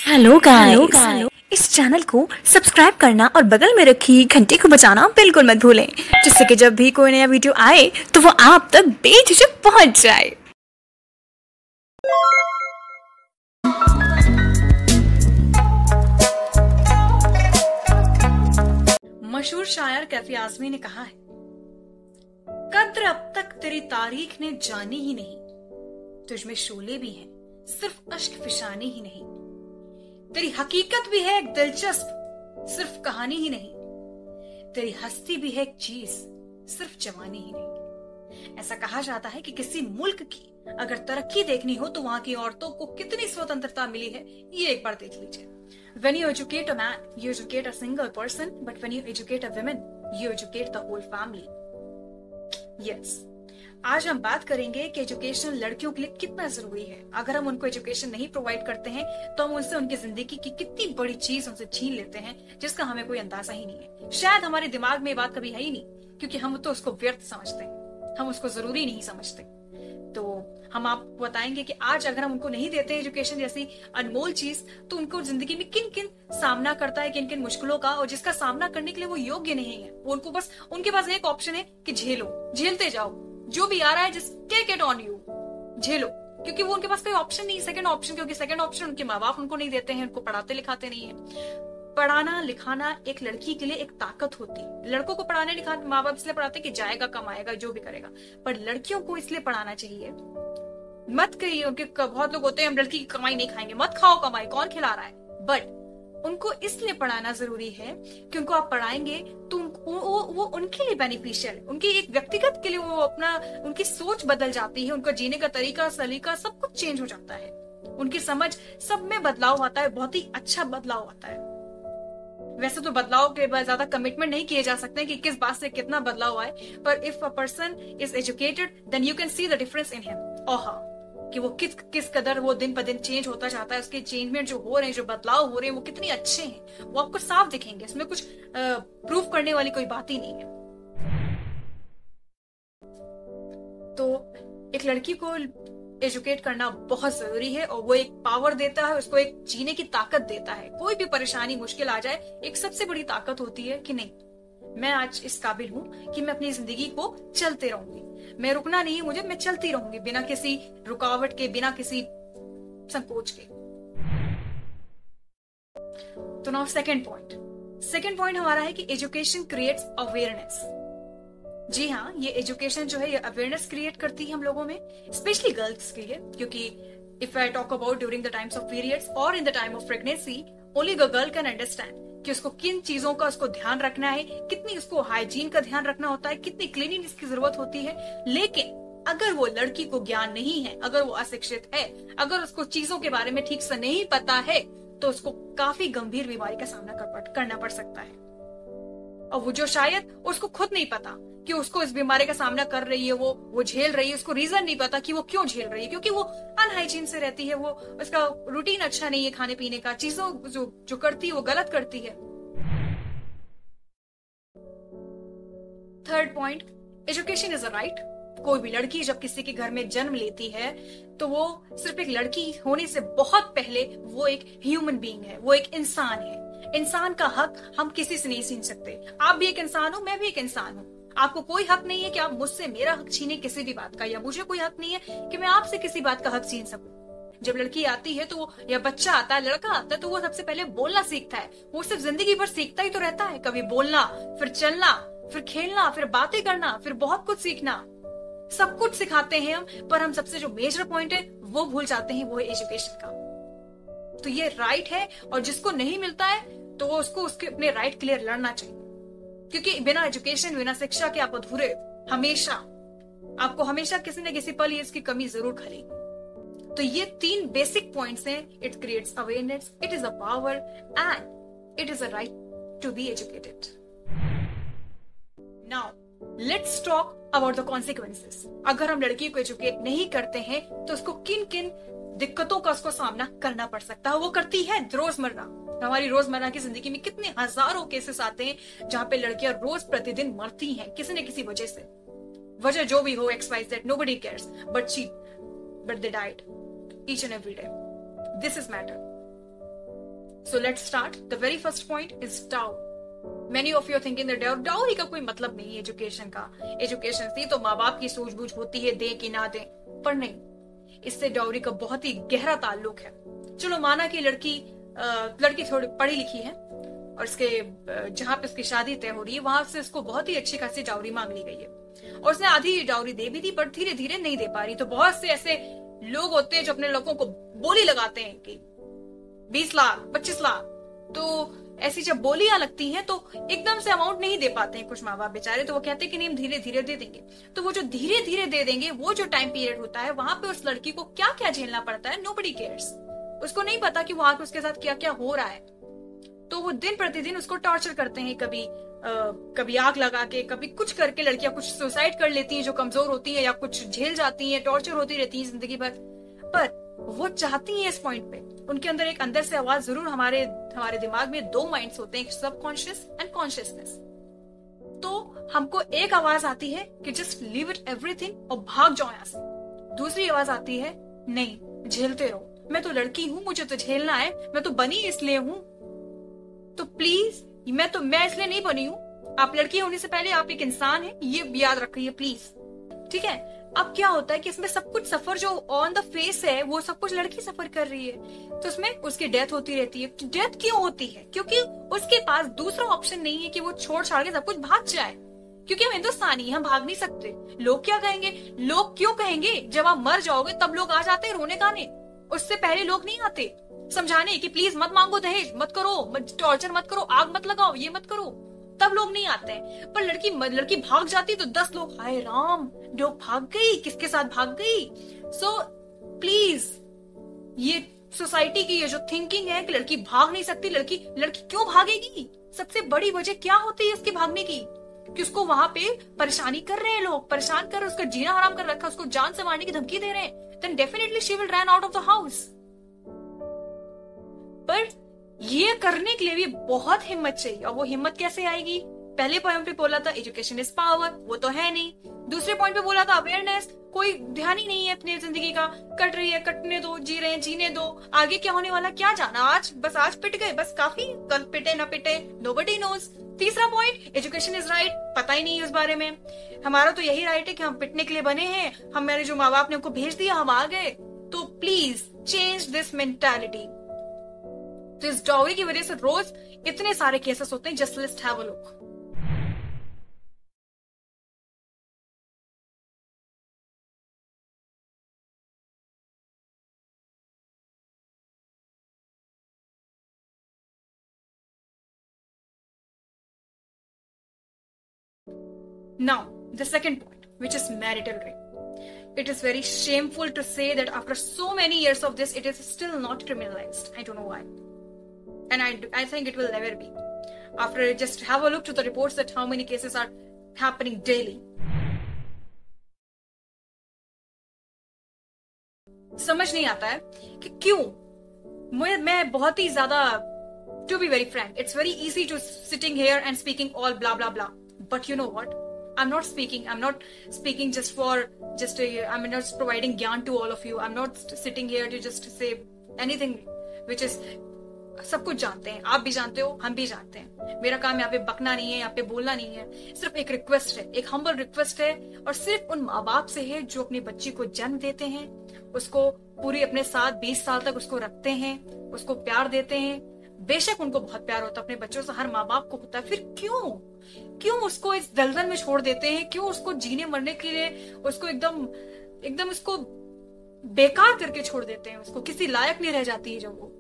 Hello guys, इस channel को subscribe करना और बगल में रखी घंटी को बजाना बिल्कुल मत भूलें, जिससे कि जब भी कोई नया वीडियो आए तो वो आप तक बेझिझक पहुंच जाए। मशहूर शायर कैफी आजमी ने कहा है, कद्र अब तक तेरी तारीख ने जानी ही नहीं, तुझमें शोले भी हैं, सिर्फ अश्क फिशाने ही नहीं। तेरी हकीकत भी है एक दिलचस्प, सिर्फ कहानी ही नहीं। तेरी हस्ती भी है एक चीज, सिर्फ जवानी ही नहीं। ऐसा कहा जाता है कि किसी मुल्क की अगर तरक्की देखनी हो तो वहां की औरतों को कितनी स्वतंत्रता मिली है, ये एक बार देख लीजिए। When you educate a man, you educate a single person, but when you educate a woman, you educate the whole family. Yes. आज हम बात करेंगे कि एजुकेशन लड़कियों के लिए कितना जरूरी है। अगर हम उनको एजुकेशन नहीं प्रोवाइड करते हैं तो हम उनसे उनकी जिंदगी की कितनी बड़ी चीज उनसे छीन लेते हैं, जिसका हमें कोई अंदाजा ही नहीं है। शायद हमारे दिमाग में ये बात कभी है ही नहीं, क्योंकि हम तो उसको व्यर्थ समझते हैं, हम उसको जरूरी नहीं समझते। तो हम आपको बताएंगे कि आज अगर हम उनको नहीं देते एजुकेशन जैसी अनमोल चीज, तो उनको जिंदगी में किन किन सामना करता है, किन किन मुश्किलों का, और जिसका सामना करने के लिए वो योग्य नहीं है। वो उनको बस उनके पास एक ऑप्शन है कि झेलते जाओ, जो भी आ रहा है just take it on you, झेलो, क्योंकि वो उनके पास कोई ऑप्शन नहीं, सेकंड ऑप्शन, क्योंकि सेकंड ऑप्शन उनके माँ बाप उनको नहीं देते हैं, उनको पढ़ाते लिखाते नहीं है। पढ़ाना लिखाना एक लड़की के लिए एक ताकत होती है। लड़कों को पढ़ाने लिखाने माँ बाप इसलिए पढ़ाते कि जाएगा कमाएगा जो भी करेगा, पर लड़कियों को इसलिए पढ़ाना चाहिए। मत कहिए, उनके बहुत लोग होते हैं हम लड़की की कमाई नहीं खाएंगे, मत खाओ कमाई, कौन खिला रहा है, बट उनको इसलिए पढ़ाना जरूरी है कि उनको आप पढ़ाएंगे तो वो उनके लिए बेनिफिशियल, उनकी एक व्यक्तिगत के लिए वो अपना उनकी सोच बदल जाती है, उनका जीने का तरीका सलीका सब कुछ चेंज हो जाता है, उनकी समझ सब में बदलाव आता है, बहुत ही अच्छा बदलाव आता है। वैसे तो बदलाव के बाद ज्यादा कमिटमेंट नहीं किए जा सकते कि किस बात से कितना बदलाव आए, पर if a person is educated then you can see the difference in him, कि वो किस कदर वो दिन ब दिन चेंज होता जाता है, उसके चेंजमेंट जो हो रहे हैं, जो बदलाव हो रहे हैं, वो कितने अच्छे हैं, वो आपको साफ दिखेंगे। इसमें कुछ प्रूफ करने वाली कोई बात ही नहीं है। तो एक लड़की को एजुकेट करना बहुत जरूरी है, और वो एक पावर देता है, उसको एक जीने की ताकत देता है। कोई भी परेशानी मुश्किल आ जाए, एक सबसे बड़ी ताकत होती है कि नहीं, मैं आज इस काबिल हूँ कि मैं अपनी जिंदगी को चलते रहूंगी, मैं रुकना नहीं है मुझे, मैं चलती रहूंगी बिना किसी रुकावट के, बिना किसी संकोच के। तो नाउ सेकंड पॉइंट हमारा है कि एजुकेशन क्रिएट्स अवेयरनेस। जी हाँ, ये एजुकेशन जो है ये अवेयरनेस क्रिएट करती है हम लोगों में, स्पेशली गर्ल्स के लिए, क्योंकि if I talk about during the times of periods और in the time of pregnancy, only the girl can understand कि उसको किन चीजों का उसको ध्यान रखना है, कितनी उसको हाइजीन का ध्यान रखना होता है, कितनी क्लीनिंग की जरूरत होती है। लेकिन अगर वो लड़की को ज्ञान नहीं है, अगर वो अशिक्षित है, अगर उसको चीजों के बारे में ठीक से नहीं पता है, तो उसको काफी गंभीर बीमारी का सामना करना पड़ सकता है। और वो जो शायद उसको खुद नहीं पता कि उसको इस बीमारी का सामना कर रही है, वो झेल रही है, उसको रीजन नहीं पता कि वो क्यों झेल रही है, क्योंकि वो अनहाइजीन से रहती है, वो उसका रूटीन अच्छा नहीं है खाने पीने का, चीजों जो करती है वो गलत करती है। Third point, education is a right. कोई भी लड़की जब किसी के घर में जन्म लेती है तो वो सिर्फ एक लड़की होने से बहुत पहले वो एक ह्यूमन बीइंग है, वो एक इंसान है। इंसान का हक हम किसी से नहीं छीन सकते। आप भी एक इंसान हो, मैं भी एक इंसान हूँ। आपको कोई हक नहीं है कि आप मुझसे मेरा हक छीने किसी भी बात का, या मुझे कोई हक नहीं है कि मैं आपसे किसी बात का हक छीन सकूं। जब लड़की आती है तो या बच्चा आता है, लड़का आता है, तो वो सबसे पहले बोलना सीखता है। वो सिर्फ जिंदगी भर सीखता ही तो रहता है, कभी बोलना, फिर चलना, फिर खेलना, फिर बातें करना, फिर बहुत कुछ सीखना, सब कुछ सिखाते हैं हम। पर हम सबसे जो मेजर पॉइंट है वो भूल जाते हैं, वो है एजुकेशन का। तो ये राइट है, और जिसको नहीं मिलता है तो वो उसको उसके अपने राइट के लिए लड़ना चाहिए, क्योंकि बिना एजुकेशन, बिना शिक्षा के आप अधूरे, आपको हमेशा किसी न किसी पल इसकी कमी जरूर खलेगी। तो ये 3 बेसिक पॉइंट्स हैं। It creates awareness, it is a power, and it is a right to be educated. Now let's talk about the consequences. अगर हम लड़की को एजुकेट नहीं करते हैं तो उसको किन किन दिक्कतों का उसको सामना करना पड़ सकता है, वो करती है रोजमर्रा। हमारी रोजमर्रा की जिंदगी में कितने हजारों केसेस आते हैं जहाँ पे लड़कियां रोज प्रतिदिन मरती हैं किसी न किसी वजह से। वजह जो भी हो, XYZ, nobody cares, but they died each and every day. This is matter. So let's start. The very first point is dowry. Many of you are thinking that dowry का कोई मतलब नहीं है एजुकेशन का. एजुकेशन से तो माँ बाप की सूझबूझ होती है, दे कि ना दे, पर नहीं, इससे डाउरी का बहुत ही गहरा ताल्लुक है. चलो माना कि लड़की थोड़ी पढ़ी लिखी है और इसके जहां पे उसकी शादी तय हो रही है वहां से उसको बहुत ही अच्छी खासी डाउरी मांग ली गई है और उसने आधी डाउरी दे भी दी, पर धीरे धीरे नहीं दे पा रही. तो बहुत से ऐसे लोग होते हैं जो अपने लोगों को बोली लगाते हैं कि 20 लाख 25 लाख. तो ऐसी जब बोलियां लगती हैं तो एकदम से अमाउंट नहीं दे पाते हैं कुछ माँ बाप बेचारे. तो वो कहते हैं कि नहीं, हम धीरे धीरे दे देंगे. तो वो जो धीरे धीरे दे देंगे, वो जो टाइम पीरियड होता है वहां पे उस लड़की को क्या क्या झेलना पड़ता है, नोबडी केयर्स. उसको नहीं पता कि वहां पे उसके साथ क्या क्या हो रहा है. तो वो दिन प्रतिदिन उसको टॉर्चर करते हैं, कभी आग लगा के, कभी कुछ करके. लड़कियां कुछ सुसाइड कर लेती हैं जो कमजोर होती है, या कुछ झेल जाती हैं, टॉर्चर होती रहती है जिंदगी भर. पर वो चाहती है इस पॉइंट पे, उनके अंदर एक अंदर से आवाज जरूर, हमारे दिमाग में 2 माइंड्स होते हैं, सबकॉन्शियस एंड कॉन्शियसनेस. तो हमको एक आवाज आती है कि जस्ट लीव इट एवरीथिंग और भाग जाओ यहाँ से. दूसरी आवाज आती है, नहीं, झेलते रहो, मैं तो लड़की हूं, मुझे तो झेलना है, मैं तो बनी इसलिए हूं. तो प्लीज, मैं इसलिए नहीं बनी हूं. आप लड़की होने से पहले आप एक इंसान है, ये याद रखिए प्लीज. ठीक है. अब क्या होता है कि इसमें सब कुछ सफर जो ऑन द फेस है वो सब कुछ लड़की सफर कर रही है. तो उसमें उसकी डेथ होती रहती है. डेथ क्यों होती है? क्योंकि उसके पास दूसरा ऑप्शन नहीं है कि वो छोड़ छाड़ के सब कुछ भाग जाए. क्योंकि हम हिंदुस्तानी, हम भाग नहीं सकते. लोग क्या कहेंगे? लोग क्यों कहेंगे? जब आप मर जाओगे तब लोग आ जाते हैं रोने गाने. उससे पहले लोग नहीं आते समझाने कि प्लीज मत मांगो दहेज, मत करो, टॉर्चर मत करो, आग मत लगाओ, ये मत करो. तब लोग नहीं आते हैं. पर लड़की भाग जाती तो 10 लोग, हाय राम, लोग भाग गई, किसके साथ भाग गई. सो प्लीज, ये सोसाइटी की ये जो थिंकिंग है कि लड़की भाग नहीं सकती, लड़की क्यों भागेगी? सबसे बड़ी वजह क्या होती है उसके भागने की? कि उसको वहां पे परेशानी कर रहे हैं लोग, परेशान कर रहे हैं, उसका जीना हराम कर रखा, उसको जान से मारने की धमकी दे रहे हैं. Then definitely she will run out of the house. पर ये करने के लिए भी बहुत हिम्मत चाहिए. और वो हिम्मत कैसे आएगी? पहले पॉइंट पे बोला था एजुकेशन इज पावर, वो तो है नहीं. दूसरे पॉइंट पे बोला था अवेयरनेस, कोई ध्यान ही नहीं है अपनी जिंदगी का. कट रही है, कटने दो, जी रहे हैं, जीने दो. आगे क्या होने वाला क्या जाना. आज पिट गए, बस काफी. कल पिटे ना पिटे, नोबडी नोज. तीसरा पॉइंट, एजुकेशन इज राइट, पता ही नहीं उस बारे में. हमारा तो यही राइट है कि हम पिटने के लिए बने हैं. हमारे जो माँ बाप ने हमको भेज दिया, हम आ गए. तो प्लीज चेंज दिस मेंटालिटी. तो इस डाउरी की वजह से रोज इतने सारे केसेस होते हैं. Just let's have a look. Now, the second point, which is marital rape. It is very shameful to say that after so many years of this, it is still not criminalized. I don't know why. And I think it will never be. After just have a look to the reports that how many cases are happening daily. समझ नहीं आता है कि क्यों. मैं बहुत ही ज्यादा, to be very frank, it's very easy to sitting here and speaking all blah blah blah. But you know what? I'm not speaking just I'm not providing gyan to all of you. I'm not sitting here to just say anything which is, सब कुछ जानते हैं, आप भी जानते हो, हम भी जानते हैं. मेरा काम यहाँ पे बकना नहीं है, यहाँ पे बोलना नहीं है. सिर्फ एक रिक्वेस्ट है, एक हम्बल रिक्वेस्ट है, और सिर्फ उन माँ बाप से है जो अपनी बच्ची को जन्म देते हैं, उसको पूरी अपने साथ 20 साल तक उसको रखते हैं, उसको प्यार देते हैं. बेशक उनको बहुत प्यार होता है अपने बच्चों से, हर माँ बाप को होता है. फिर क्यों उसको इस दलदल में छोड़ देते हैं? क्यों उसको जीने मरने के लिए उसको एकदम उसको बेकार करके छोड़ देते हैं? उसको किसी लायक नहीं रह जाती है जब वो.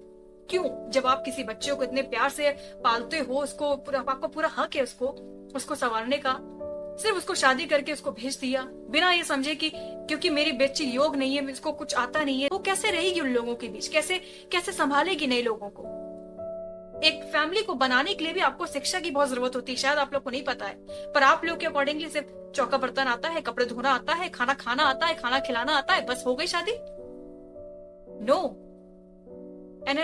क्यों? जब आप किसी बच्चे को इतने प्यार से पालते हो, उसको आपका पूरा हक है उसको संभालने का. सिर्फ उसको शादी करके उसको भेज दिया बिना ये समझे कि क्योंकि मेरी बच्ची योग नहीं है, इसको कुछ आता नहीं है, वो कैसे रहेगी उन लोगों के बीच, कैसे संभालेगी नए लोगों को. एक फैमिली को बनाने के लिए भी आपको शिक्षा की बहुत जरूरत होती है. शायद आप लोग को नहीं पता है, पर आप लोग के अकॉर्डिंगली सिर्फ चौका बर्तन आता है, कपड़े धोना आता है, खाना खाना आता है, खाना खिलाना आता है, बस हो गई शादी. नो. एंड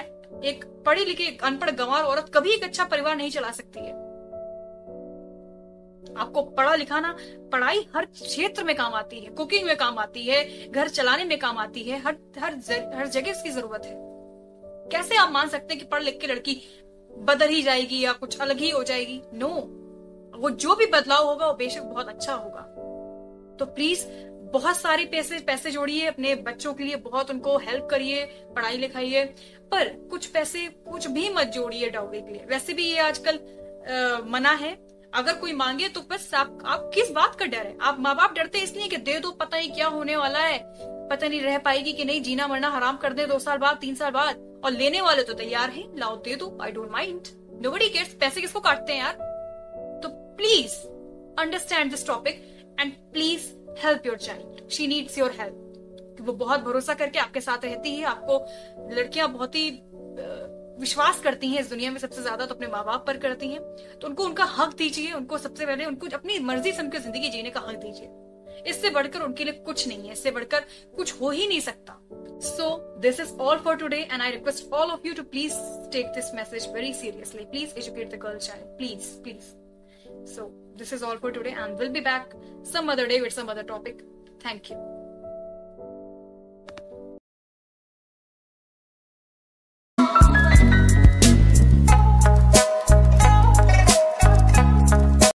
एक पढ़ी लिखी अनपढ़ गंवार औरत कभी एक अच्छा परिवार नहीं चला सकती है. आपको पढ़ाई हर क्षेत्र में काम आती है. कुकिंग में काम आती है, घर चलाने में काम आती है, हर जगह इसकी जरूरत है. कैसे आप मान सकते हैं कि पढ़ लिख के लड़की बदल ही जाएगी या कुछ अलग ही हो जाएगी? नो, वो जो भी बदलाव होगा वो बेशक बहुत अच्छा होगा। तो प्लीज बहुत सारे पैसे जोड़िए अपने बच्चों के लिए, बहुत उनको हेल्प करिए, पढ़ाई लिखाइए, पर कुछ पैसे कुछ भी मत जोड़िए डाउरी के लिए। वैसे भी ये आजकल मना है, अगर कोई मांगे तो बस आप किस बात का डर है? आप माँ बाप डरते इसलिए कि दे दो, पता नहीं क्या होने वाला है, पता नहीं रह पाएगी कि नहीं, जीना मरना हराम कर दे 2 साल बाद 3 साल बाद। और लेने वाले तो तैयार हैं, लाओ दे दो, I don't mind, nobody cares, पैसे किसको काटते हैं यार। तो please understand this topic and please help your child, she needs your help. वो बहुत भरोसा करके आपके साथ रहती है, आपको लड़कियां बहुत ही विश्वास करती हैं इस दुनिया में सबसे ज्यादा तो अपने माँ बाप पर करती हैं। तो उनको उनका हक दीजिए, उनको सबसे पहले उनको अपनी मर्जी से उनकी जिंदगी जीने का हक दीजिए। इससे बढ़कर उनके लिए कुछ नहीं है, इससे बढ़कर कुछ हो ही नहीं सकता। So this is all for today and I request all of you to please take this message very seriously. Please educate the girl child. Please. So this is all for today and we'll be back some other day with some other topic. Thank you.